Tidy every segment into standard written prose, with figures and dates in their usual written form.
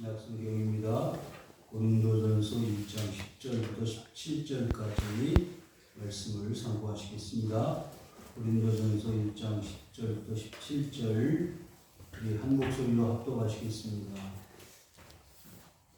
신약성경입니다. 고린도전서 1장 10절부터 17절까지 말씀을 상고하시겠습니다. 고린도전서 1장 10절부터 17절 우리 한 목소리로 합독하시겠습니다.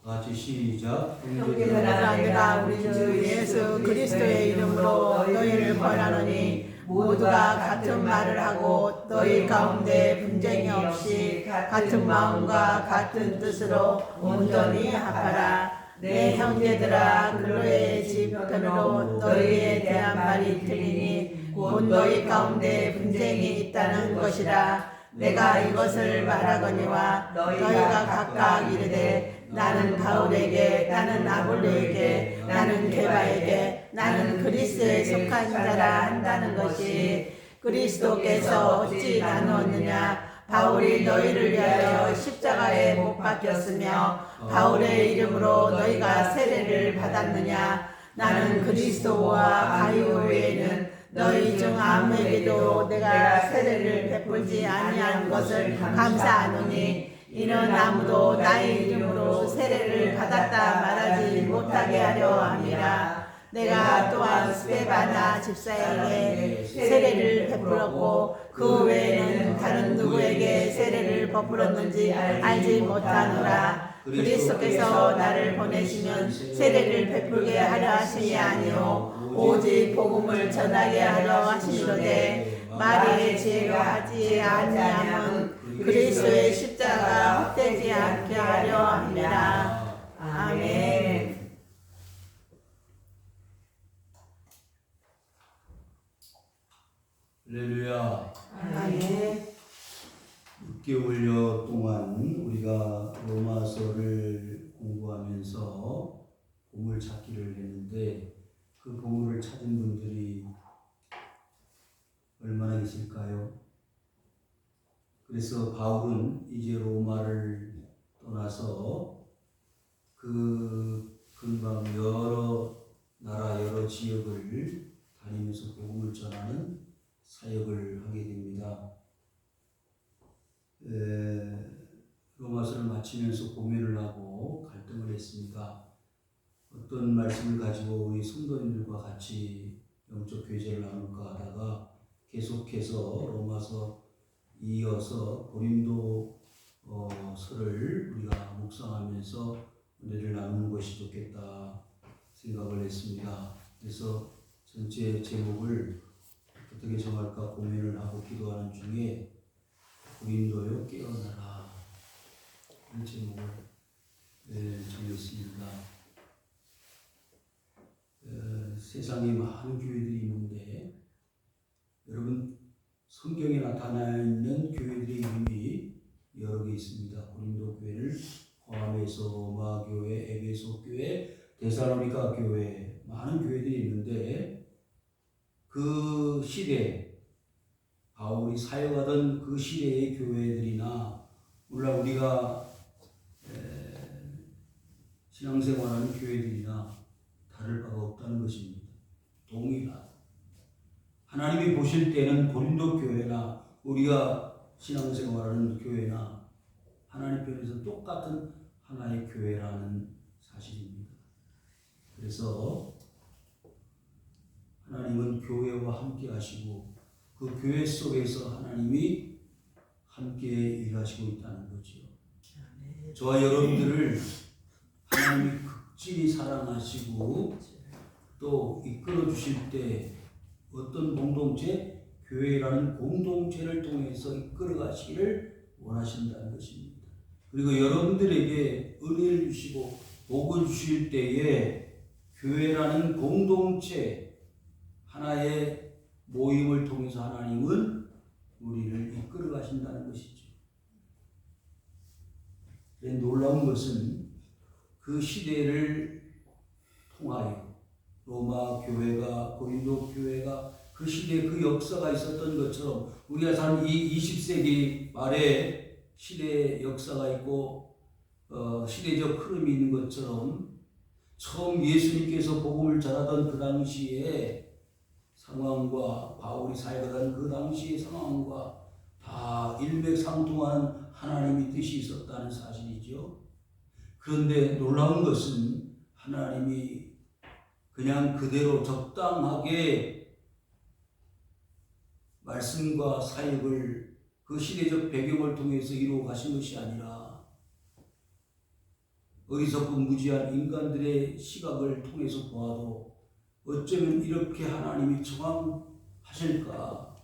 같이 시작. 형제들아, 내가 우리 주 예수 그리스도의 이름으로 너희를 권하노니 모두가 같은 말을 하고 너희 가운데 분쟁이 없이 같은 마음과 같은 뜻으로 온전히 합하라. 내 형제들아, 그로의 집 편으로 너희에 대한 말이 들리니 곧 너희 가운데 분쟁이 있다는 것이라. 내가 이것을 말하거니와 너희가 각각 이르되 나는 바울에게, 나는 아볼로에게, 나는 게바에게, 나는 그리스도에 속한 자라 한다는 것이 그리스도께서 어찌 나누었느냐? 바울이 너희를 위하여 십자가에 못 박혔으며 바울의 이름으로 너희가 세례를 받았느냐? 나는 그리스도와 가이오 외에는 너희 중 아무에게도 내가 세례를 베풀지 아니한 것을 감사하노니 이는 아무도 나의 이름으로 세례를 받았다 말하지 못하게 하려 함이라. 내가 또한 스데바나 집사에게 세례를 베풀었고 그 외에는 다른 누구에게 세례를 베풀었는지 알지 못하노라. 그리스도께서 나를 보내시면 세례를 베풀게 하려 하심이 아니요 오직 복음을 전하게 하려 하시는데 말의 지혜가 하지 아니함은 그리스도의 십자가 헛되지 않게 하려 합니다. 아멘. 할렐루야. 아멘. 6개월여 동안 우리가 로마서를 공부하면서 보물 찾기를 했는데 그 보물을 찾은 분들이 얼마나 있을까요? 그래서 바울은 이제 로마를 떠나서 그 근방 여러 나라 여러 지역을 다니면서 복음을 전하는 사역을 하게 됩니다. 로마서를 마치면서 고민을 하고 갈등을 했습니다. 어떤 말씀을 가지고 우리 성도님들과 같이 영적 교제를 나눌까 하다가 계속해서 로마서 이어서 고린도서를 우리가 묵상하면서 은혜를 나누는 것이 좋겠다 생각을 했습니다. 그래서 전체 제목을 어떻게 정할까 고민을 하고 기도하는 중에 고린도여 깨어나라 이런 제목을 정했습니다. 세상에 많은 교회들이 있는데 여러분 성경에 나타나 있는 교회들의 이름이 여러 개 있습니다. 고린도 교회를 포함해서 로마 교회, 에베소 교회, 데살로니가 교회 많은 교회들이 있는데 그 시대 바울이 사역하던 그 시대의 교회들이나 물론 우리가 신앙생활하는 교회들이나 다를 바가 없다는 것입니다. 동일한 하나님이 보실 때는 고린도 교회나 우리가 신앙생활하는 교회나 하나님 편에서 똑같은 하나의 교회라는 사실입니다. 그래서 하나님은 교회와 함께 하시고 그 교회 속에서 하나님이 함께 일하시고 있다는 거죠. 저와 여러분들을 하나님이 극진히 사랑하시고 또 이끌어 주실 때 어떤 공동체? 교회라는 공동체를 통해서 이끌어 가시기를 원하신다는 것입니다. 그리고 여러분들에게 은혜를 주시고 복을 주실 때에 교회라는 공동체 하나의 모임을 통해서 하나님은 우리를 이끌어 가신다는 것이죠. 놀라운 것은 그 시대를 통하여 로마 교회가 고린도 교회가 그 시대에 그 역사가 있었던 것처럼 우리가 사는 이 20세기 말에 시대의 역사가 있고 시대적 흐름이 있는 것처럼 처음 예수님께서 복음을 전하던 그 당시에 상황과 바울이 사역하던 그 당시의 상황과 다 일맥상통하는 하나님의 뜻이 있었다는 사실이죠. 그런데 놀라운 것은 하나님이 그냥 그대로 적당하게 말씀과 사역을 그 시대적 배경을 통해서 이루어 가신 것이 아니라 어리석고 무지한 인간들의 시각을 통해서 보아도 어쩌면 이렇게 하나님이 정황하실까,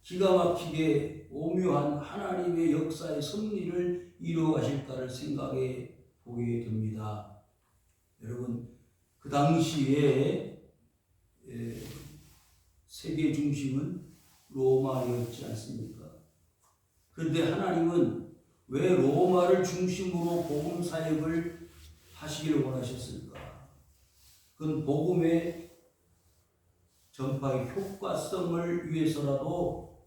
기가 막히게 오묘한 하나님의 역사의 섭리를 이루어 가실까를 생각해 보게 됩니다. 여러분, 그 당시에 세계 중심은 로마였지 않습니까? 그런데 하나님은 왜 로마를 중심으로 복음 사역을 하시기를 원하셨을까? 그건 복음의 전파의 효과성을 위해서라도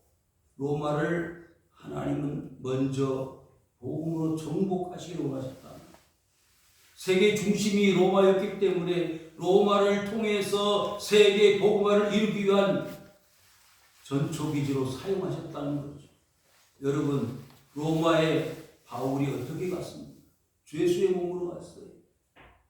로마를 하나님은 먼저 복음으로 정복하시기를 원하셨다. 세계 중심이 로마였기 때문에 로마를 통해서 세계 복음화를 이루기 위한 전초기지로 사용하셨다는 거죠. 여러분, 로마에 바울이 어떻게 갔습니까? 주 예수의 몸으로 갔어요.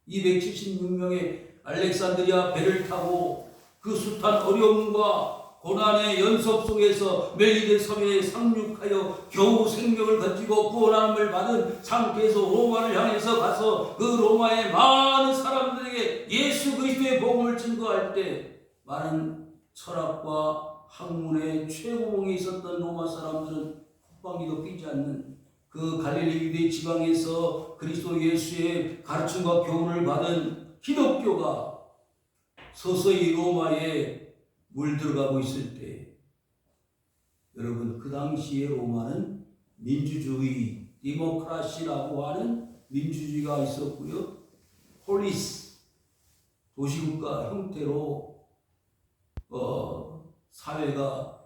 276명의 알렉산드리아 배를 타고 그 숱한 어려움과 고난의 연속 속에서 멜리데 섬에 상륙하여 겨우 생명을 거치고 구원함을 받은 상태에서 로마를 향해서 가서 그 로마의 많은 사람들에게 예수 그리스도의 복음을 증거할 때 많은 철학과 학문의 최고봉에 있었던 로마 사람들은 콧방귀도 끼지 않는 그 갈릴리 유대 지방에서 그리스도 예수의 가르침과 교훈을 받은 기독교가 서서히 로마에 물들어가고 있을 때, 여러분, 그 당시에 로마는 민주주의, 디모크라시라고 하는 민주주의가 있었고요. 폴리스, 도시국가 형태로 사회가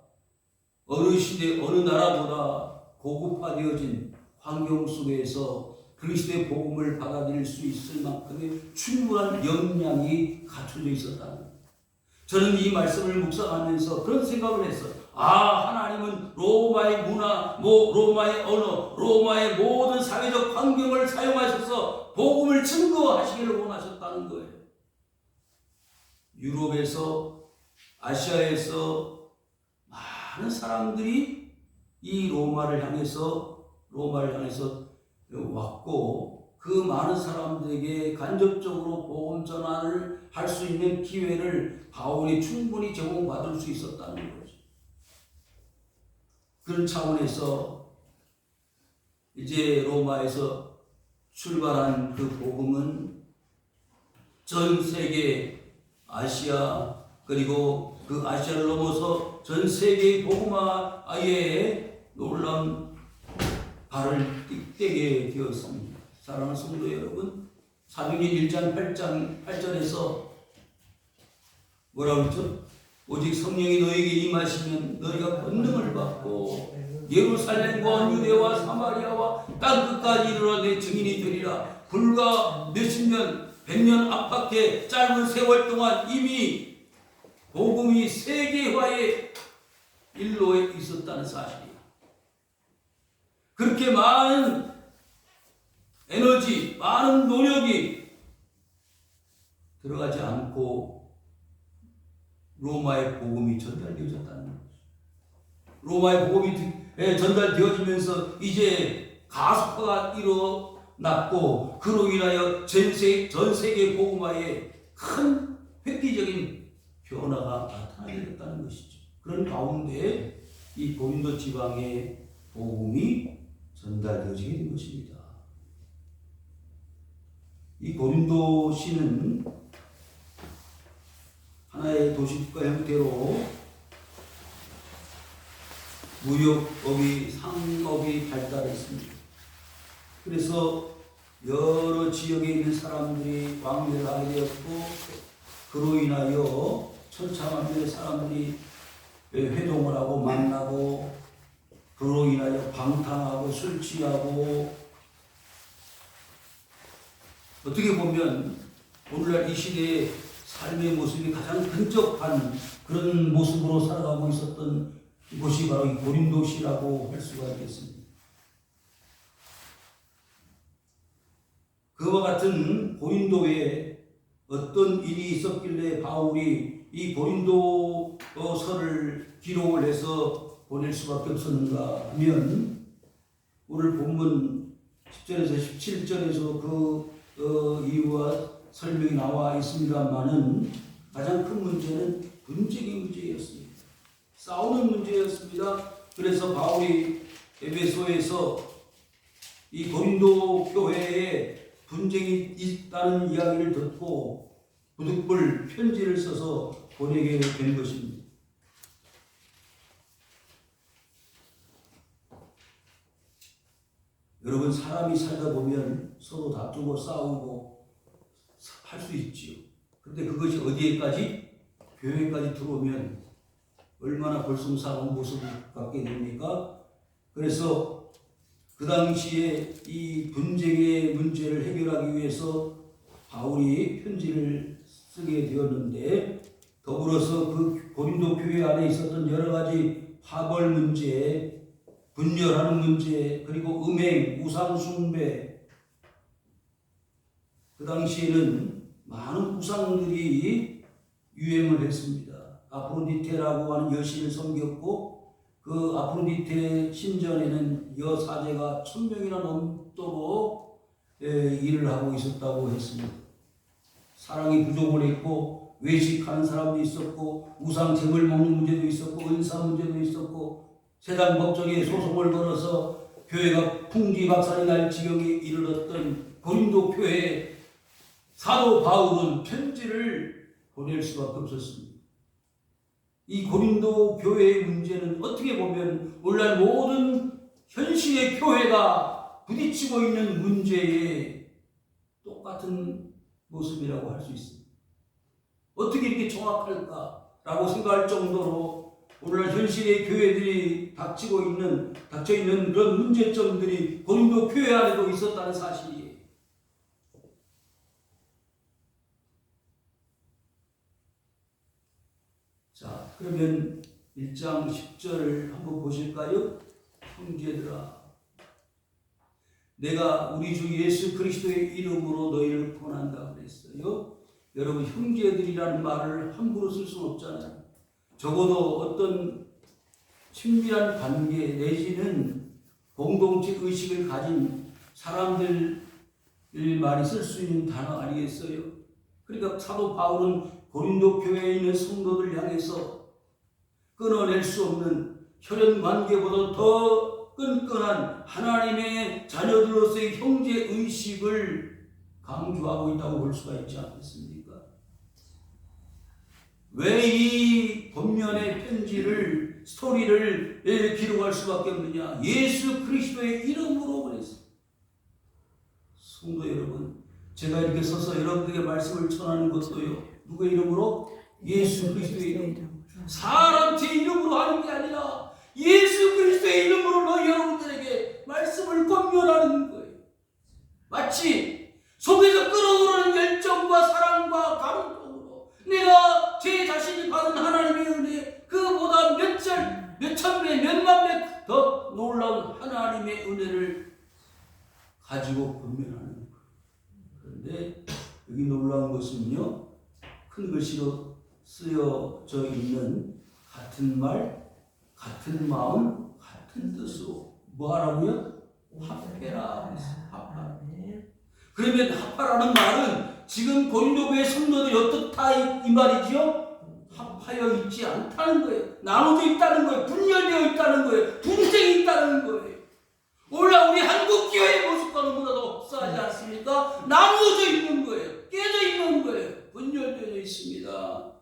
어느 시대 어느 나라보다 고급화되어진 환경 속에서 그리스도의 복음을 받아들일 수 있을 만큼의 충분한 역량이 갖춰져 있었다는 거예요. 저는 이 말씀을 묵상하면서 그런 생각을 했어요. 하나님은 로마의 문화, 로마의 언어, 로마의 모든 사회적 환경을 사용하셔서 복음을 증거하시기를 원하셨다는 거예요. 유럽에서, 아시아에서 많은 사람들이 이 로마를 향해서 왔고, 그 많은 사람들에게 간접적으로 복음 전환을 할 수 있는 기회를 바울이 충분히 제공받을 수 있었다는 거죠. 그런 차원에서 이제 로마에서 출발한 그 복음은 전 세계 아시아, 그리고 그 아시아를 넘어서 전 세계의 복음화에 놀라운 발을 떼게 되었습니다. 사랑하는 성도 여러분, 사도행전 1장 8절에서 뭐라고 했죠? 오직 성령이 너에게 임하시면 너희가 권능을 받고 예루살렘과 유대와 사마리아와 땅끝까지 이르러 내 증인이 되리라. 불과 몇십 년, 100년 안팎의 짧은 세월 동안 이미 복음이 세계화의 일로에 있었다는 사실이에요. 그렇게 많은 에너지, 많은 노력이 들어가지 않고 로마의 복음이 전달되어졌다는 거죠. 로마의 복음이 전달되어지면서 이제 가속화가 일어났고, 그로 인하여 전 세계 복음화에 큰 획기적인 변화가 나타나게 됐다는 것이죠. 그런 가운데 이 고린도 지방의 복음이 전달되어지게 된 것입니다. 이 고린도시는 하나의 도시국가 형태로 무역업이, 상업이 발달했습니다. 그래서 여러 지역에 있는 사람들이 왕래를 하게 되었고, 그로 인하여 천차만별의 사람들이 회동을 하고 만나고, 그로 인하여 방탕하고 술 취하고, 어떻게 보면 오늘날 이 시대의 삶의 모습이 가장 근접한 그런 모습으로 살아가고 있었던 곳이 바로 이 고린도시라고 할 수가 있겠습니다. 그 그와 같은 고린도에 어떤 일이 있었길래 바울이 이 고린도서를 기록을 해서 보낼 수밖에 없었는가 하면 오늘 본문 10절에서 17절에서 그 이유와 설명이 나와 있습니다만은 가장 큰 문제는 분쟁의 문제였습니다. 싸우는 문제였습니다. 그래서 바울이 에베소에서 이 고린도 교회에 분쟁이 있다는 이야기를 듣고 부득불 편지를 써서 보내게 된 것입니다. 여러분, 사람이 살다 보면 서로 다투고 싸우고 할 수 있지요. 근데 그것이 어디에까지? 교회까지 들어오면 얼마나 볼썽사나운 모습을 갖게 됩니까? 그래서 그 당시에 이 분쟁의 문제를 해결하기 위해서 바울이 편지를 쓰게 되었는데, 더불어서 그 고린도 교회 안에 있었던 여러 가지 파벌 문제, 분열하는 문제, 그리고 음행, 우상 숭배, 그 당시에는 많은 우상들이 유행을 했습니다. 아프로디테라고 하는 여신을 섬겼고, 그 아프로디테 신전에는 여사제가 1000명이나 넘도록 일을 하고 있었다고 했습니다. 사랑이 부족을 했고, 외식하는 사람도 있었고, 우상 재물 먹는 문제도 있었고, 은사 문제도 있었고, 세상 법정에 소송을 걸어서 교회가 풍지박산이 날 지경에 이르렀던 고린도 교회에 사도 바울은 편지를 보낼 수밖에 없었습니다. 이 고린도 교회의 문제는 어떻게 보면 오늘날 모든 현실의 교회가 부딪히고 있는 문제의 똑같은 모습이라고 할 수 있습니다. 어떻게 이렇게 정확할까라고 생각할 정도로 오늘날 현실의 교회들이 닥쳐 있는 그런 문제점들이 고린도 교회 안에도 있었다는 사실이에요. 자, 그러면 1장 10절을 한번 보실까요? 형제들아, 내가 우리 주 예수 그리스도의 이름으로 너희를 권한다 그랬어요. 여러분, 형제들이라는 말을 함부로 쓸 수는 없잖아요. 적어도 어떤 친밀한 관계 내지는 공동체 의식을 가진 사람들 많이 쓸 수 있는 단어 아니겠어요? 그러니까 사도 바울은 고린도 교회에 있는 성도들 향해서 끊어낼 수 없는 혈연 관계보다 더 끈끈한 하나님의 자녀들로서의 형제 의식을 강조하고 있다고 볼 수가 있지 않겠습니까? 왜 이 본면의 편지를, 스토리를 기록할 수밖에 없느냐? 예수 그리스도의 이름으로 그랬어요. 성도 여러분, 제가 이렇게 서서 여러분들에게 말씀을 전하는 것도요, 누구의 이름으로? 예수 그리스도의 이름. 사람 제 이름으로 하는 게 아니라 예수 그리스도의 이름으로 여러분들에게 말씀을 권면하는 거예요. 마치 속에서 끓어오르는 열정과 사랑과 감동으로 내가 제 자신이 받은 하나님의 은혜, 그보다 몇천 배, 몇만 배 더 놀라운 하나님의 은혜를 가지고 권면하는 거예요. 그런데 여기 놀라운 것은요, 큰 글씨로 쓰여져 있는 같은 말, 같은 마음, 같은 뜻으로 뭐 하라고요? 합해라. 합하. 그러면 합하라는 말은 지금 고린도교의 성도들이 어떻다 이 말이죠? 합하여 있지 않다는 거예요. 나눠져 있다는 거예요. 분열되어 있다는 거예요. 분쟁이 있다는 거예요. 오늘날 우리 한국 교회의 모습과 너무나도 흡사하지 않습니까? 나누어져 있는 거예요. 깨져 있는 거예요. 분열되어 있습니다.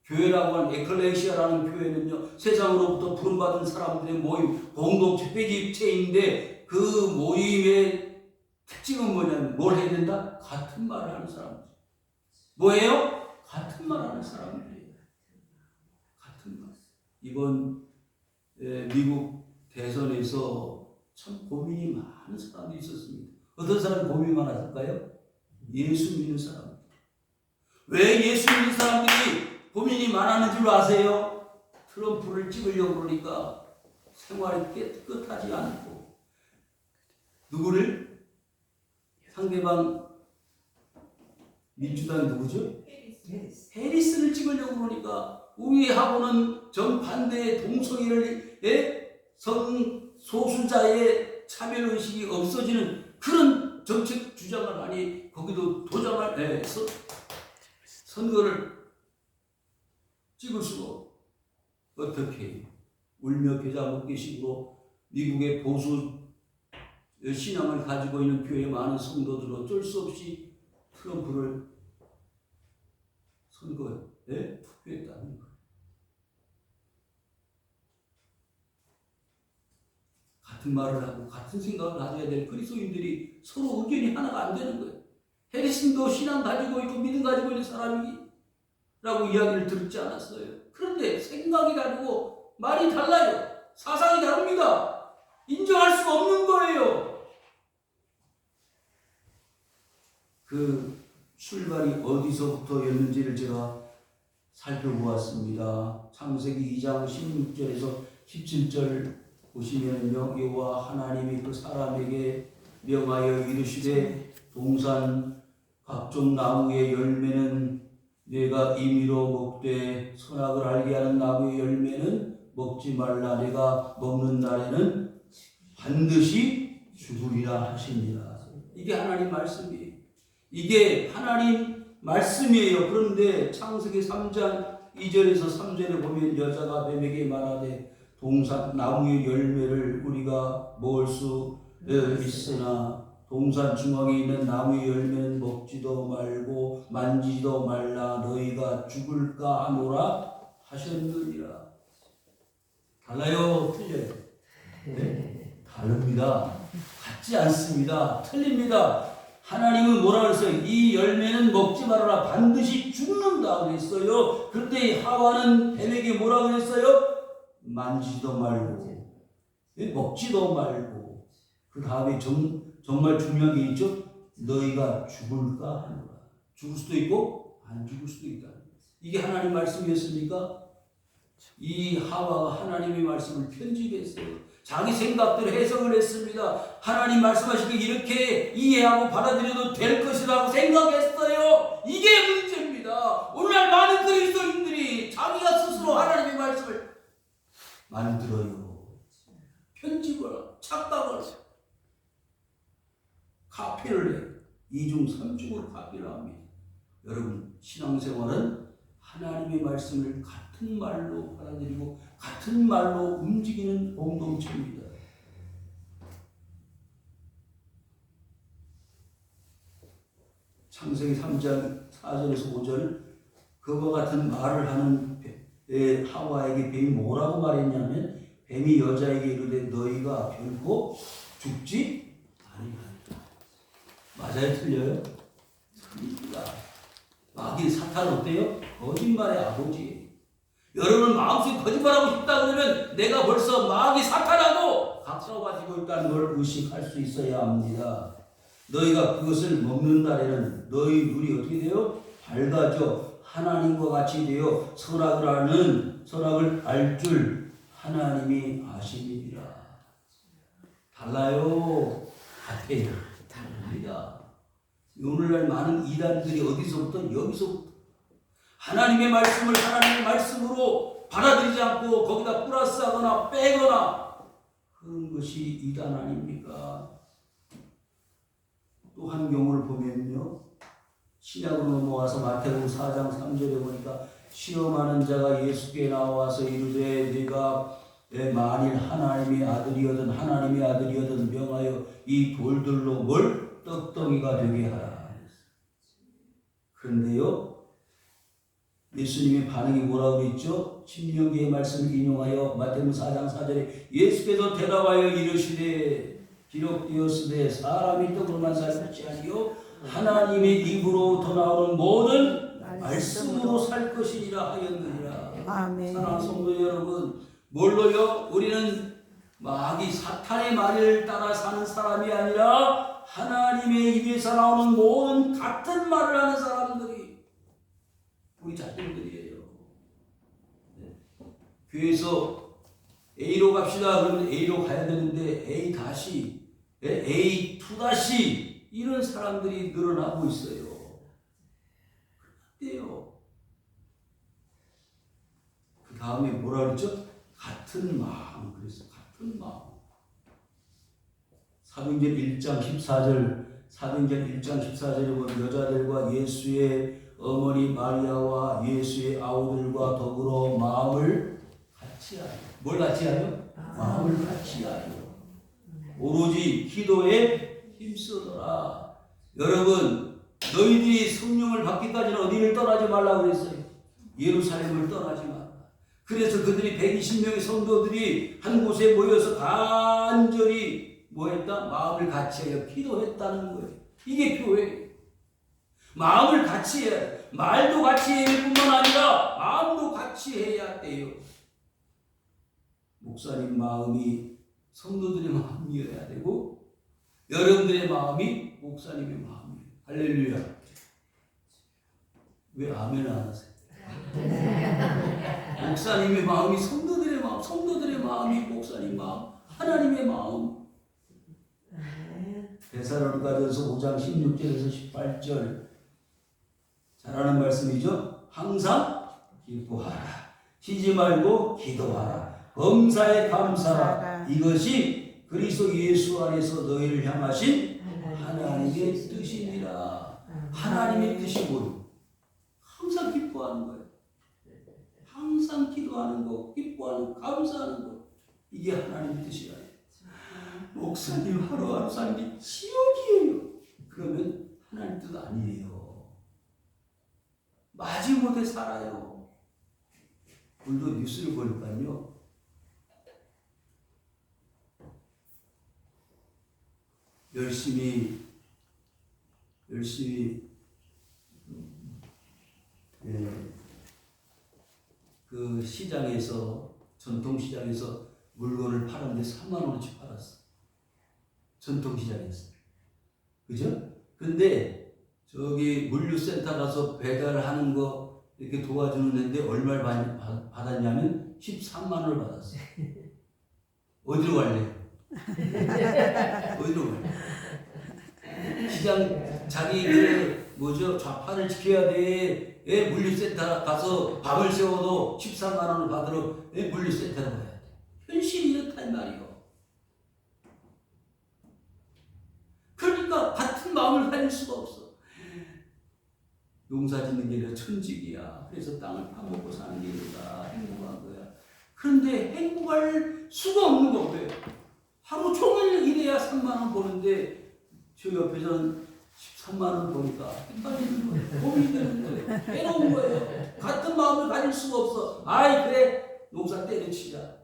교회라고 하는 에클레시아라는 교회는요, 세상으로부터 부름받은 사람들의 모임, 공동체, 회집체인데 그 모임의 특징은 뭐냐면 뭘 해야 된다? 같은 말을 하는 사람들. 뭐예요? 같은 말 하는 사람들이에요. 같은 말. 이번 미국 대선에서 참 고민이 많은 사람들이 있었습니다. 어떤 사람이 고민이 많았을까요? 예수 믿는 사람. 왜 예수 믿는 사람들이 고민이 많았는 줄 아세요? 트럼프를 찍으려고 그러니까 생활이 깨끗하지 않고, 누구를? 상대방 민주당 누구죠? 해리스를 찍으려고 그러니까 우리하고는 정반대의 동성애를 성소수자의 차별의식이 없어지는 그런 정책 주장을 많이 거기도 도장을 선거를 찍을 수가 어떻게 울며 겨자 먹기식으로 미국의 보수 신앙을 가지고 있는 교회 많은 성도들은 어쩔 수 없이 트럼프를 선거에 투표했다는 거예요. 같은 말을 하고 같은 생각을 가져야 될 그리스도인들이 서로 의견이 하나가 안 되는 거예요. 해리슨도 신앙 가지고 있고 믿음 가지고 있는 사람이라고 이야기를 듣지 않았어요. 그런데 생각이 다르고 말이 달라요. 사상이 다릅니다. 인정할 수가 없는 거예요. 그 출발이 어디서부터였는지를 제가 살펴보았습니다. 창세기 2장 16절에서 17절 보시면요, 여호와 하나님이 그 사람에게 명하여 이르시되 동산 각종 나무의 열매는 내가 임의로 먹되 선악을 알게 하는 나무의 열매는 먹지 말라. 내가 먹는 날에는 반드시 죽으리라 하시니라. 이게 하나님 말씀이에요. 이게 하나님 말씀이에요. 그런데 창세기 3장 2절에서 3절에 보면 여자가 뱀에게 말하되 동산 나무의 열매를 우리가 먹을 수 있으나 동산 중앙에 있는 나무의 열매는 먹지도 말고 만지지도 말라. 너희가 죽을까 하노라 하셨느니라. 달라요? 틀려요? 네? 다릅니다. 같지 않습니다. 틀립니다. 하나님은 뭐라 그랬어요? 이 열매는 먹지 말아라. 반드시 죽는다 그랬어요. 그런데 하와는 뱀에게 뭐라 그랬어요? 만지지도 말고 먹지도 말고 그 다음에 정말 중요한 게 있죠. 너희가 죽을까 하노라. 죽을 수도 있고 안 죽을 수도 있다. 이게 하나님 말씀이었습니까? 이 하와가 하나님의 말씀을 편집했어요. 자기 생각대로 해석을 했습니다. 하나님 말씀하시길 이렇게 이해하고 받아들여도 될 것이라고 생각했어요. 이게 문제입니다. 오늘날 많은 그리스도인들이 자기가 스스로 하나님의 말씀을 만들어요. 편집을 착각을 카피를 해요. 2중 3중으로 카피를 합니다. 여러분 신앙생활은 하나님의 말씀을 같은 말로 받아들이고 같은 말로 움직이는 공동체입니다. 창세기 3장 4절에서 5절 그와 같은 말을 하는 하와에게 뱀이 뭐라고 말했냐면 뱀이 여자에게 이르되 너희가 결코 죽지 아니하리라. 맞아요? 틀려요? 틀립니다. 마귀 사탄 어때요? 거짓말의 아버지. 여러분 마음속에 거짓말하고 싶다 그러면 내가 벌써 마귀 사탄하고 가까워지고 있다는 걸 의식할 수 있어야 합니다. 너희가 그것을 먹는 날에는 너희 눈이 어떻게 돼요? 밝아져 하나님과 같이 되어 선악을 알 줄 하나님이 아시니라. 달라요? 같아요. 다릅니다. 오늘날 많은 이단들이 어디서부터? 여기서부터 하나님의 말씀을 하나님의 말씀으로 받아들이지 않고 거기다 플러스하거나 빼거나 그런 것이 이단 아닙니까? 또 한 경우를 보면요, 신약으로 넘어와서 마태복음 4장 3절에 보니까 시험하는 자가 예수께 나와서 이르되 네가 만일 하나님의 아들이여든 명하여 이 돌들로 뭘 떡덩이가 되게 하라. 그런데요, 예수님의 반응이 뭐라고 그랬죠? 신명기의 말씀을 인용하여 마태복음 4장 4절에 예수께서 대답하여 이르시되 기록되었으되 사람이 떡으로만 살 것이 아니요 하나님의 입으로부터 나오는 모든 말씀으로 살 것이니라 하였느니라. 아멘. 사랑하는 성도 여러분, 뭘로요? 우리는 마귀 사탄의 말을 따라 사는 사람이 아니라 하나님의 입에서 나오는 모든 같은 말을 하는 사람들이 우리 자신들이에요. 네. 교회에서 A로 갑시다 그러면 A로 가야 되는데 A 다시 A2 다시 이런 사람들이 늘어나고 있어요. 그래요. 그 다음에 뭐라 그랬죠? 같은 마음. 그래서 같은 마음. 사도행전 1장 14절에 보면 여자들과 예수의 어머니 마리아와 예수의 아우들과 더불어 마음을 같이 하여. 뭘 같이 하여? 마음을 같이 하여. 오로지 기도에 힘쓰더라. 여러분, 너희들이 성령을 받기까지는 어디를 떠나지 말라고 그랬어요. 예루살렘을 떠나지 말라. 그래서 그들이 120명의 성도들이 한 곳에 모여서 간절히 뭐했다? 마음을 같이 하여 기도했다는 거예요. 이게 교회예요. 마음을 같이 해야 돼. 말도 같이 해야 될 뿐만 아니라 마음도 같이 해야 돼요. 목사님 마음이 성도들의 마음이어야 되고 여러분들의 마음이 목사님의 마음이에요. 할렐루야. 왜 아멘 안 하세요? 목사님의 마음이 성도들의 마음, 성도들의 마음이 목사님 마음, 하나님의 마음. 데살로니가전서 5장 16절에서 18절 잘하는 말씀이죠. 항상 기뻐하라. 쉬지 말고 기도하라. 범사에 감사하라. 이것이 그리스도 예수 안에서 너희를 향하신 하나님의 뜻이니라. 하나님의 뜻이 뭐예요? 항상 기뻐하는 거예요. 항상 기도하는 거, 기뻐하는 거, 감사하는 거. 이게 하나님의 뜻이야. 목사님 하루하루 사는 게 지옥이에요. 그러면 하나님 뜻 아니에요. 마지못해 살아요. 오늘도 뉴스를 보니까요. 열심히 그 시장에서 전통시장에서 물건을 파는데 3만 원어치 팔았어. 전통시장에서. 그죠? 근데 저기 물류센터 가서 배달하는 거 이렇게 도와주는 애인데 얼마를 받았냐면 13만 원을 받았어. 어디로 갈래? 어디로 갈래? 시장 자기 그 뭐죠? 좌판을 지켜야 돼. 물류센터 가서 밤을 새워도 13만 원을 받으러 물류센터로 가야 돼. 현실이 이렇단 말이요. 그러니까 같은 마음을 가질 수가 없어. 농사 짓는 게 아니라 천직이야. 그래서 땅을 파먹고 사는 게 아니라 행복한 거야. 그런데 행복할 수가 없는 거 왜? 하루 종일 일해야 3만 원 버는데 저 옆에서는 13만 원 버니까 헷갈리는 거예요. 고민이 되는 거예요. 괴로운 거예요. 같은 마음을 가질 수가 없어. 아이 그래 농사 때려치자.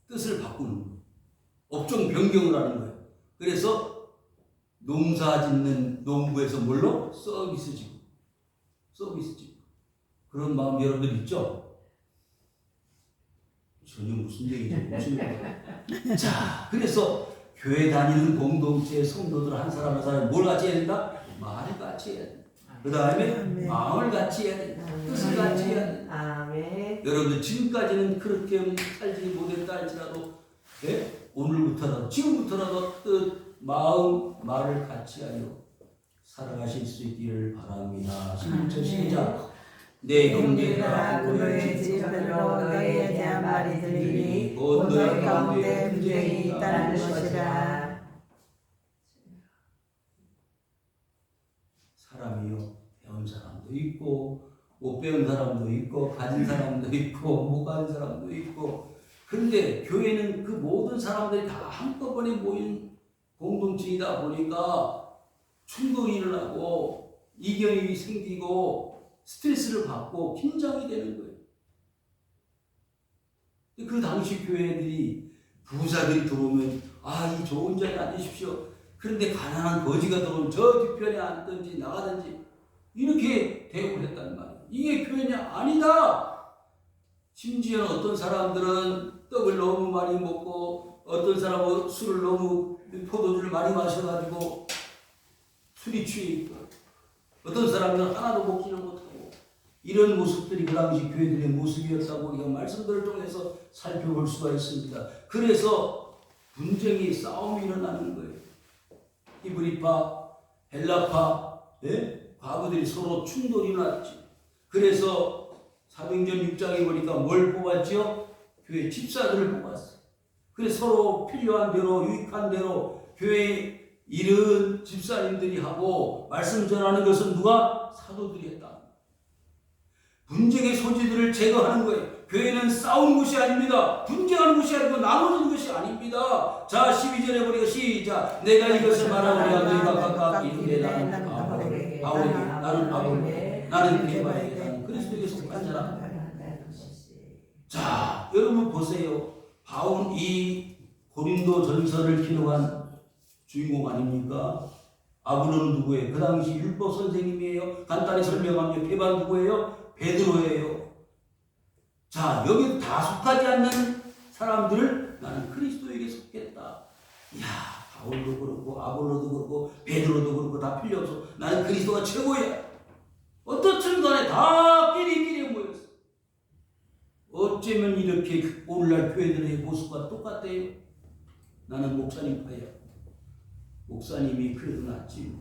뜻을 바꾸는 거예요. 업종 변경을 하는 거예요. 그래서 농사 짓는 농부에서 뭘로? 서비스직. 그런 마음 여러분들 있죠? 전혀 무슨 얘기죠? 무슨 얘기죠? 자, 그래서 교회 다니는 공동체 성도들 한 사람 한 사람 뭘 같이 해야 된다? 말을 같이 해야 된다. 그 다음에 마음을 같이 해야 된다. 뜻을 같이 해야 된다. 아멘. 여러분들 지금까지는 그렇게 살지 못했다 할지라도 오늘부터라도 지금부터라도 뜻, 마음, 말을 같이 하여 살아가실 수 있기를 바랍니다. 16절 시작. 내 형제들아 너의 집들로 너희에 대한 말이 들리니 곧 너희 가운데 분쟁이 있다는 것이라. 사람이요 배운 사람도 있고 못 배운 사람도 있고 가진 사람도 있고 못 가진 사람도 있고 그런데 교회는 그 모든 사람들이 다 한꺼번에 모인 공동체이다 보니까 충돌이 일어나고 이견이 생기고 스트레스를 받고 긴장이 되는 거예요. 그 당시 교회들이 부자들이 들어오면 이 좋은 자리에 앉으십시오. 그런데 가난한 거지가 들어오면 저 뒤편에 앉든지 나가든지 이렇게 대우를 했단 말이에요. 이게 교회냐? 아니다. 심지어는 어떤 사람들은 떡을 너무 많이 먹고 어떤 사람은 술을 너무 포도주를 많이 마셔가지고 술이 취해 있고 어떤 사람들은 하나도 먹지를 못하고 이런 모습들이 그 당시 교회들의 모습이었다고 우리가 말씀들을 통해서 살펴볼 수가 있습니다. 그래서 분쟁이 싸움이 일어나는 거예요. 히브리파, 헬라파, 과부들이 서로 충돌이 났지. 그래서 사도행전 6장에 보니까 뭘 뽑았죠? 교회 집사들을 뽑았어요. 그래서 서로 필요한 대로 유익한 대로 교회 일은 집사님들이 하고 말씀 전하는 것은 누가? 사도들이 했다. 분쟁의 소지들을 제거하는 거예요. 교회는 싸우는 것이 아닙니다. 분쟁하는 것이 아니고 나누는 것이 아닙니다. 자, 12절에 보니까 시작. 내가 이것을 말하오냐 너희가 각각 이르되 나는 바울에게, 나는 바울에게, 나는 게바에게, 나는 그리스도에게 속한 자라. 자, 여러분 보세요. 바울은 이 고린도 전서를 기록한 주인공 아닙니까? 아브로는 누구예요? 그 당시 율법 선생님이에요. 간단히 설명하면 게바 누구예요? 베드로예요. 자, 여기 다 속하지 않는 사람들을 나는 그리스도에게 속했다. 야, 바울도 그렇고 아볼로도 그렇고 베드로도 그렇고 다 필요 없어. 나는 그리스도가 최고야. 어떻든 간에 다 끼리끼리 모였어. 어쩌면 이렇게 오늘날 교회들의 모습과 똑같아요. 나는 목사님 파야. 목사님이 그래도 낫지.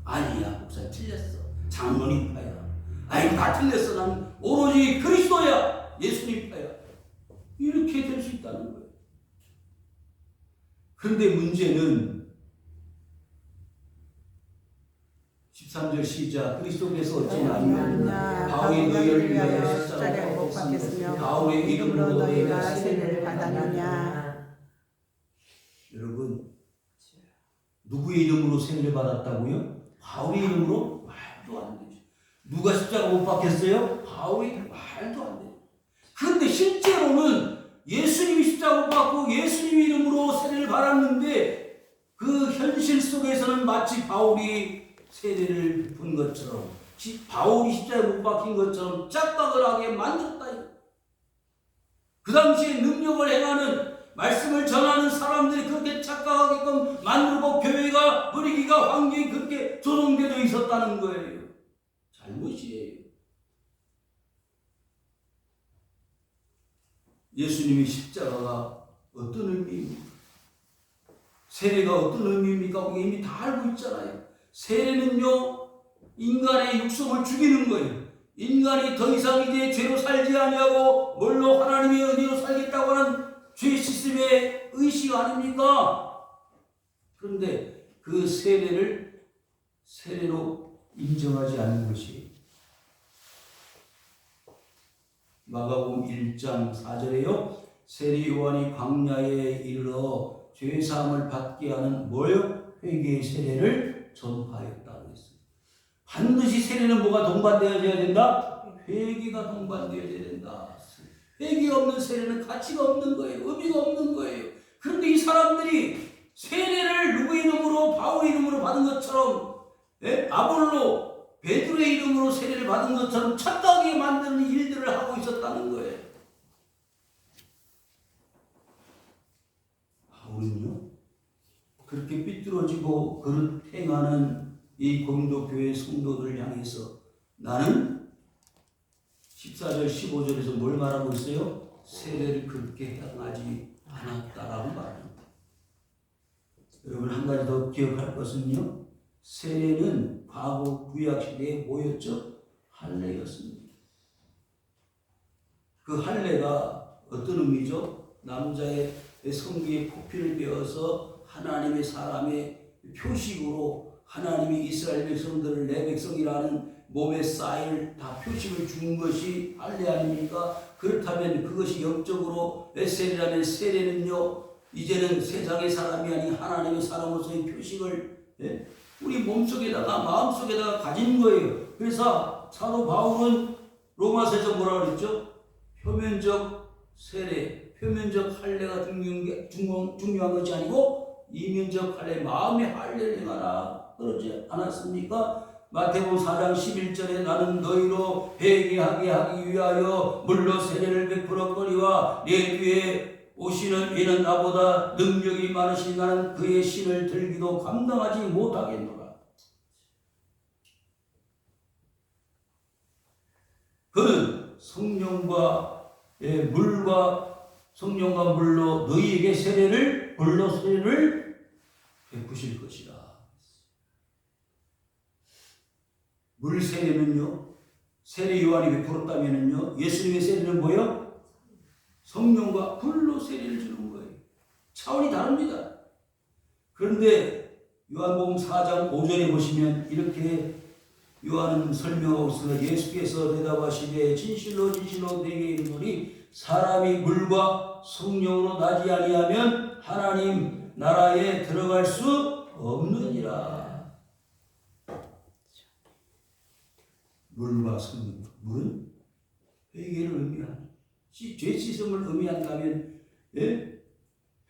아니야, 목사님 틀렸어. 장로님 파야. 아이고 다 틀렸어. 나는 오로지 그리스도야. 예수님 파야. 이렇게 될 수 있다는 거예요. 그런데 문제는 13절 시작. 그리스도께서 어찌하면 바울이 너희를 위하여 십자가에 못 박혔으며 바울의 이름으로 너희가 세례를 받았느냐. 여러분, 누구의 이름으로 세례를 받았다고요? 바울의 이름으로? 말도 안 되죠. 누가 십자가 못 박혔어요? 바울이? 말도 안 돼요. 그런데 실제로는 예수님이 십자가 못 박고 예수님 이름으로 세례를 받았는데 그 현실 속에서는 마치 바울이 세례를 베푼 것처럼 바울이 십자가에 못 박힌 것처럼 착각을 하게 만들었다. 그 당시에 능력을 행하는 말씀을 전하는 사람들이 그렇게 착각하게끔 만들고 교회가 분위기가 환경이 그렇게 조성되어 있었다는 거예요. 잘못이에요. 예수님의 십자가가 어떤 의미입니까? 세례가 어떤 의미입니까? 우리가 이미 다 알고 있잖아요. 세례는요, 인간의 육성을 죽이는 거예요. 인간이 더 이상 이제 죄로 살지 아니하고 뭘로 하나님의 은혜로 살겠다고 하는 죄 시스템의 의식 아닙니까? 그런데 그 세례를 세례로 인정하지 않는 것이 마가복음 1장 4절에요. 세례 요한이 광야에 이르러 죄 사함을 받게 하는 뭐요? 회개의 세례를 전파했다고 했어요. 반드시 세례는 뭐가 동반되어져야 된다? 회개가 동반되어져야 된다. 회개가 없는 세례는 가치가 없는 거예요. 의미가 없는 거예요. 그런데 이 사람들이 세례를 누구의 이름으로? 바울의 이름으로 받은 것처럼, 아볼로, 베드로의 이름으로 세례를 받은 것처럼 착각하게 만드는 일들을 하고 있었다는 거예요. 바울은요, 그렇게 삐뚤어지고 그릇 행하는 이 고린도 교회 성도들을 향해서 나는 14절 15절에서 뭘 말하고 있어요? 세례를 그렇게 행하지 않았다라고 말합니다. 여러분 한 가지 더 기억할 것은요, 세례는 과거 구약 시대에 뭐였죠? 할례였습니다. 그 할례가 어떤 의미죠? 남자의 성기에 포피를 베어서 하나님의 사람의 표식으로 하나님이 이스라엘 백성들을 내 백성이라는 몸에 쌓일 다 표식을 준 것이 할례 아닙니까? 그렇다면 그것이 영적으로 세례라면 세례는요, 이제는 세상의 사람이 아닌 하나님의 사람으로서의 표식을 우리 몸속에다가 마음속에다가 가진 거예요. 그래서 사도 바울은 로마서에서 뭐라 그랬죠? 표면적 세례, 표면적 할례가 중요한 것이 아니고 이면적 할례, 마음의 할례를 행하라 그러지 않았습니까? 마태복음 4장 11절에 나는 너희로 회개하게 하기 위하여 물로 세례를 베풀었거니와 내 뒤에 오시는 이는 나보다 능력이 많으신 나는 그의 신을 들기도 감당하지 못하겠노라. 그는 성령과 물로 너희에게 물로 세례를 베푸실 것이라. 물 세례는요, 세례 요한이 베풀었다면은요, 예수님의 세례는 뭐예요? 성령과 불로 세례를 주는 거예요. 차원이 다릅니다. 그런데 요한복음 4장 5절에 보시면 이렇게 요한은 설명하고 있습니다. 예수께서 대답하시되 진실로 진실로 너희에게 이르노니 사람이 물과 성령으로 나지 아니하면 하나님 나라에 들어갈 수 없느니라. 물과 성령. 물은 회개를 의미하는, 죄 씻음을 의미한다면, 예?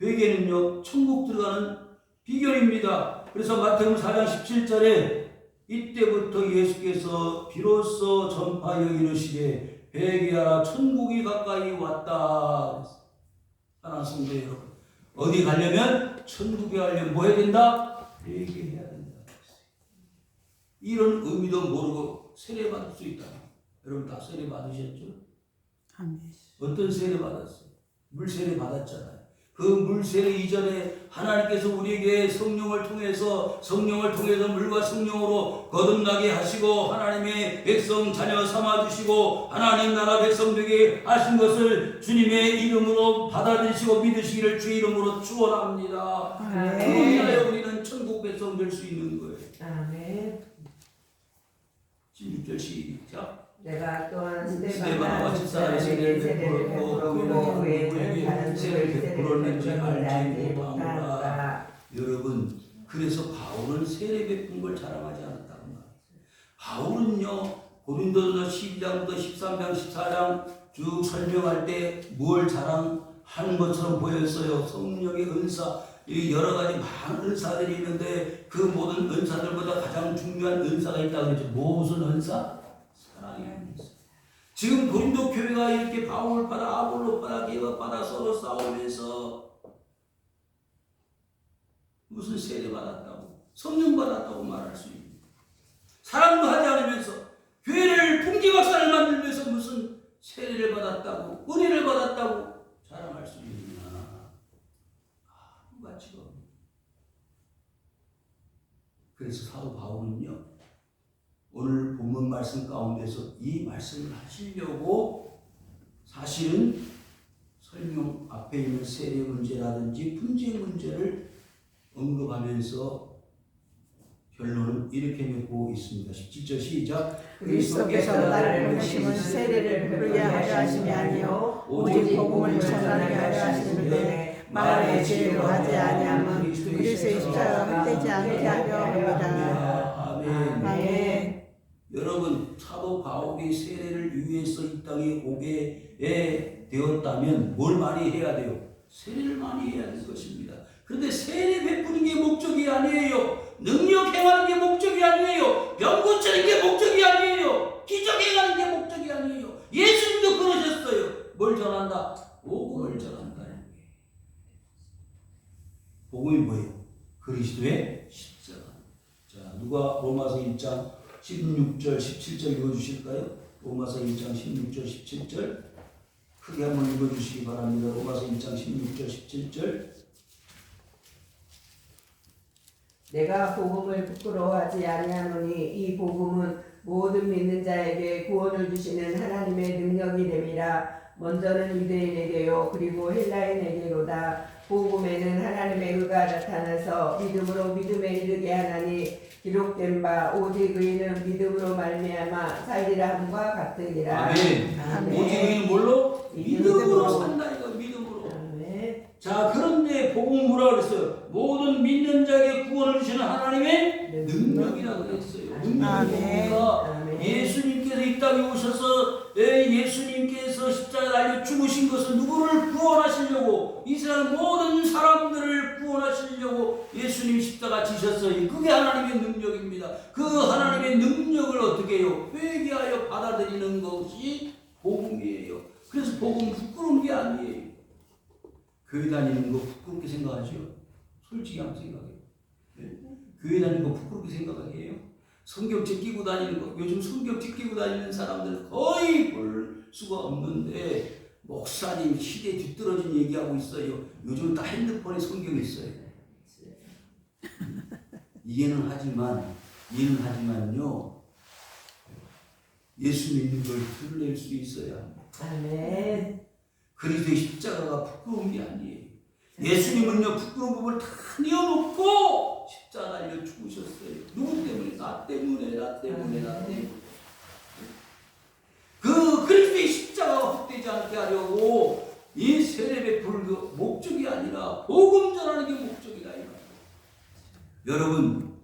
회개는요 천국 들어가는 비결입니다. 그래서 마태복음 4장 17절에 이때부터 예수께서 비로소 전파하여 이르시되 회개하라 천국이 가까이 왔다. 사랑하는 성도 여러분, 어디 가려면, 천국에 가려면 뭐 해야 된다? 회개해야 된다. 이런 의미도 모르고 세례 받을 수 있다. 여러분 다 세례 받으셨죠? 아멘. 어떤 세례 받았어요? 물 세례 받았잖아요. 그 물 세례 이전에 하나님께서 우리에게 성령을 통해서 물과 성령으로 거듭나게 하시고 하나님의 백성 자녀 삼아 주시고 하나님 나라 백성 되게 하신 것을 주님의 이름으로 받아들이시고 믿으시기를 주의 이름으로 축원합니다. 그로 인하여 우리는 천국 백성 될 수 있는 거예요. 아멘. 16절 시작. 내가 또한 스데반과 집사의 세례를 베풀었고 누구에게 세례를 베풀었는지 알지 못하노라. 여러분, 그래서 바울은 세례 베푼 걸 자랑하지 않았다고 말해요. 바울은요 고린도전서 12장부터 13장 14장 쭉 설명할 때 뭘 자랑하는 것처럼 보였어요. 성령의 은사, 여러 가지 많은 은사들이 있는데 그 모든 은사들보다 가장 중요한 은사가 있다고 그랬죠. 무슨 은사? 사랑의 은사. 지금 고린도 교회가 이렇게 바울을 받아 아볼로 받아 게바 받아 서로 싸우면서 무슨 세례 받았다고, 성령 받았다고 말할 수 있습니다. 사랑도 하지 않으면서 교회를 풍지박산을 만들면서 무슨 세례를 받았다고, 은혜를 받았다고 자랑할 수 있느냐? 아무 가치가 없습니다. 그래서 사도 바울은요 오늘 본문 말씀 가운데서 이 말씀을 하시려고 사실은 설명 앞에 있는 세례 문제라든지 분쟁 문제를 언급하면서 결론은 이렇게 맺고 있습니다. 17절 시작. 그리스도께서 나를 보내심은 세례를 베풀게 하려 하심이 아니요 오직 복음을 전하게 하려 하심인데 말의 지혜로 하지 아니함은 그리스도의 십자가가 헛되지 않게 하려 합니다. 아멘. 여러분, 사도 바울이 세례를 위해서 이 땅에 오게 되었다면 뭘 많이 해야 돼요? 세례를 많이 해야 될 것입니다. 그런데 세례 베푸는 게 목적이 아니에요. 능력 행하는 게 목적이 아니에요. 병 고치는 게 목적이 아니에요. 기적 행하는 게 목적이 아니에요. 예수님도 그러셨어요. 뭘 전한다? 복음을 전한다. 복음이 뭐예요? 그리스도의 십자가. 자, 누가 로마서 1장 16절 17절 읽어주실까요? 로마서 1장 16절 17절 크게 한번 읽어주시기 바랍니다. 로마서 1장 16절 17절. 내가 복음을 부끄러워하지 아니하노니 이 복음은 모든 믿는 자에게 구원을 주시는 하나님의 능력이 됨이라. 먼저는 유대인에게요 그리고 헬라인에게로다. 복음에는 하나님의 의가 나타나서 믿음으로 믿음에 이르게 하나니 기록된 바 오직 의인은 믿음으로 말미암아 살리라 함과 같으니라. 아멘. 아멘. 오직 의인은 뭘로? 믿음으로 산다 이거. 믿음으로. 아멘. 자, 그런데 복음은 뭐라 그랬어요? 모든 믿는 자에게 구원을 주시는 하나님의 능력이라고 그랬어요. 능력이 뭡니까? 예수님께서 이 땅에 오셔서 예수님께서 십자가에 달려 죽으신 것은 누구를 구원하시려고, 이스라엘 모든 사람들을 구원하시려고 예수님 십자가 지셨어요. 그게 하나님의 능력입니다. 그 하나님의 능력을 어떻게 해요? 회개하여 받아들이는 것이 복음이에요. 그래서 복음은 부끄러운 게 아니에요. 교회 다니는 거 부끄럽게 생각하죠? 솔직히 한번 생각해요. 네? 교회 다니는 거 부끄럽게 생각해요? 성경책 끼고 다니는 거, 요즘 성경책 끼고 다니는 사람들 거의 볼 수가 없는데 목사님 시대에 뒤떨어진 얘기하고 있어요. 요즘 다 핸드폰에 성경이 있어요. 이해는 하지만요 예수 믿는 걸 드러낼 수 있어야 합니다. 아멘. 그리스도의 십자가가 부끄러운 게 아니에요. 예수님은요 부끄러운 부분을 다 내어놓고 십자가 달려 죽으셨어요. 누구 때문에? 나 때문에. 그 그리스도의 십자가가 헛되지 않게 하려고 이 세례 베풀 그 목적이 아니라 복음 전하는 게 목적이다 이 말이에요. 여러분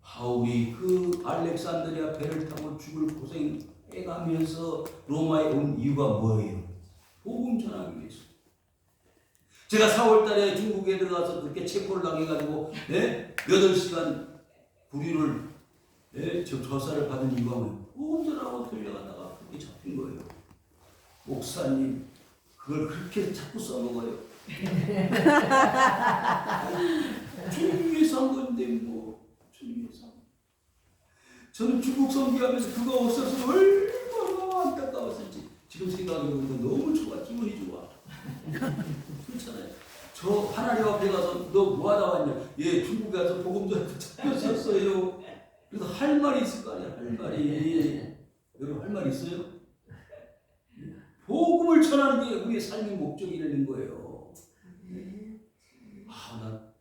바울이 그 알렉산드리아 배를 타고 죽을 고생해가면서 로마에 온 이유가 뭐예요? 복음 전하기 위해서. 제가 4월달에 중국에 들어가서 그렇게 체포를 당해가지고 8시간 구류를 저사를 받은 이유가 뭐예요? 복음 전하고 들려가다가 그렇게 잡힌 거예요. 목사님 그걸 그렇게 자꾸 써먹어요. 주님 위해서 한 건데 뭐 주님 위해서. 저는 중국 선교하면서 그거 없어서 얼마나 안타까웠을지 지금 생각해보면 너무 좋아. 기분이 좋아. 그렇잖아요. 저 하나님 앞에 가서 너 뭐하다 왔냐? 예, 중국에 가서 복음 전하고 잡혔었어요. 그래서 할 말이 있을 거 아니야. 할 말이. 여러분 할 말 있어요? 복음을 전하는 게 우리의 삶의 목적이라는 거예요. 나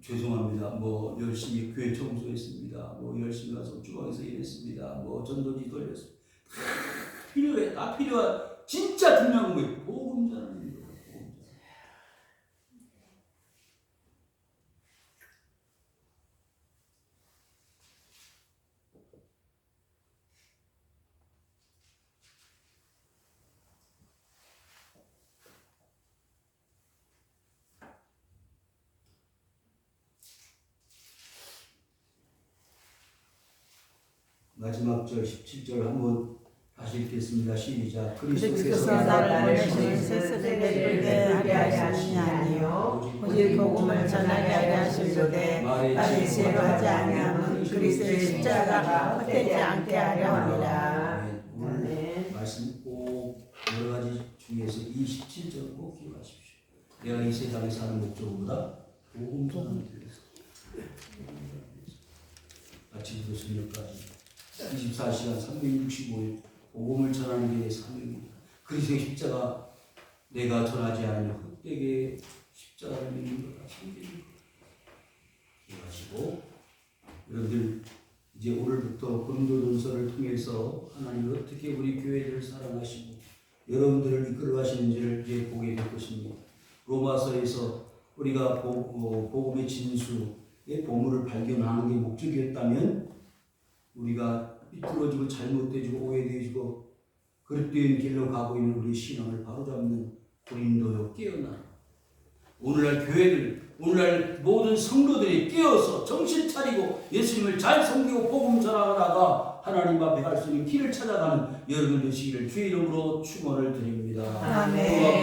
죄송합니다. 뭐 열심히 교회 청소했습니다. 뭐 열심히 가서 주방에서 일했습니다. 뭐 전도지 돌렸습니다. 필요해. 다 필요한 진짜 중요한 거예요. 복음 전하는 거예요. 마지막 절 17절 한번 다시 읽겠습니다. 시작. 그리스도께서 나를 보내시는 세세대를 베게 하려 하심이 아니요 오직 복음을 전하게 하려 하시려되 말의 지혜로 하지 아니함은 그리스도의 십자가가 헛되지 않게 하려 합니다. 오늘 말씀 꼭 여러 가지 중에서 이 17절 꼭 기억하십시오. 내가 이 세상에 사는 목적보다 복음 전하는 데 위해서 아침부터 저녁까지 24시간 365일 복음을 전하는 게 사명입니다. 그리스도의 십자가 내가 전하지 않으면 헛되게 십자가를 믿는 거다. 참되는 거다. 기억하시고 여러분들 이제 오늘부터 고린도전서를 통해서 하나님이 어떻게 우리 교회를 사랑하시고 여러분들을 이끌어 가시는지를 이제 보게 될 것입니다. 로마서에서 우리가 복음의 진수의 보물을 발견하는 게 목적이었다면 우리가 삐뚤어지고 잘못되지고 오해되지고 그릇된 길로 가고 있는 우리 신앙을 바로잡는 고린도요 깨어나라. 오늘날 교회들, 오늘날 모든 성도들이 깨어서 정신 차리고 예수님을 잘 섬기고 복음 전하다가 하나님 앞에 할 수 있는 길을 찾아가는 여러분 되시기를 주의 이름으로 축원을 드립니다. 아멘.